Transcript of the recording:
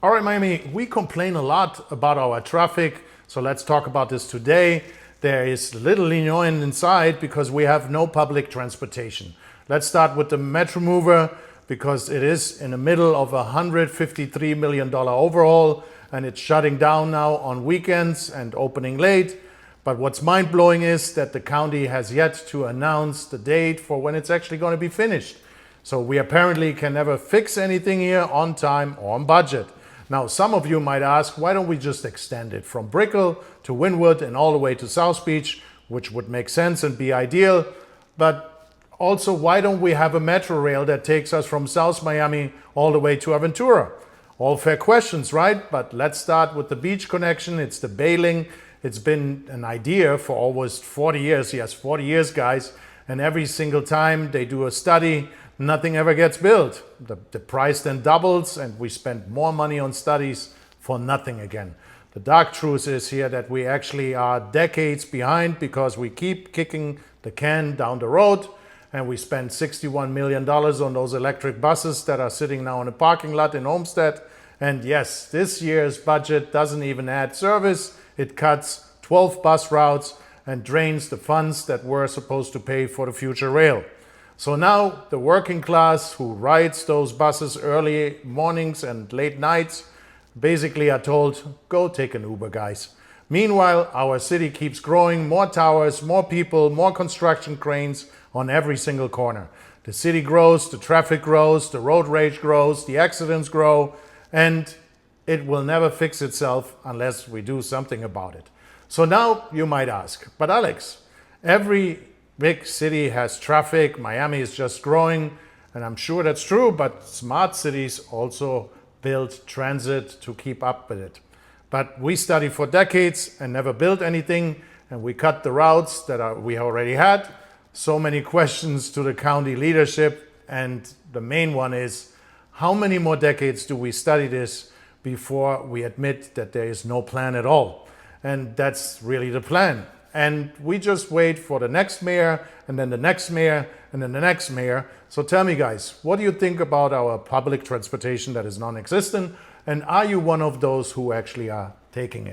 All right, Miami, we complain a lot about our traffic, so let's talk about this today. There is little annoying inside because we have no public transportation. Let's start with the Metromover because it is in the middle of a $153 million overhaul and it's shutting down now on weekends and opening late. But what's mind-blowing is that the county has yet to announce the date for when it's actually going to be finished. So we apparently can never fix anything here on time or on budget. Now, some of you might ask, why don't we just extend it from Brickell to Wynwood and all the way to South Beach, which would make sense and be ideal. But also, why don't we have a metro rail that takes us from South Miami all the way to Aventura? All fair questions, right? But let's start with the beach connection. It's the bailing. It's been an idea for almost 40 years. Yes, 40 years, guys. And every single time they do a study, nothing ever gets built. The price then doubles and we spend more money on studies for nothing again. The dark truth is here that we actually are decades behind because we keep kicking the can down the road and we spend $61 million on those electric buses that are sitting now in a parking lot in Homestead. And yes, this year's budget doesn't even add service. It cuts 12 bus routes and drains the funds that were supposed to pay for the future rail. So now the working class who rides those buses early mornings and late nights basically are told, go take an Uber, guys. Meanwhile, our city keeps growing, more towers, more people, more construction cranes on every single corner. The city grows, the traffic grows, the road rage grows, the accidents grow, and it will never fix itself unless we do something about it. So now you might ask, but Alex, every big city has traffic, Miami is just growing, and I'm sure that's true, but smart cities also build transit to keep up with it. But we studied for decades and never built anything, and we cut the routes that we already had. So many questions to the county leadership, and the main one is, how many more decades do we study this before we admit that there is no plan at all? And that's really the plan. And we just wait for the next mayor, and then the next mayor, and then the next mayor. So tell me, guys, what do you think about our public transportation that is non-existent? And are you one of those who actually are taking it?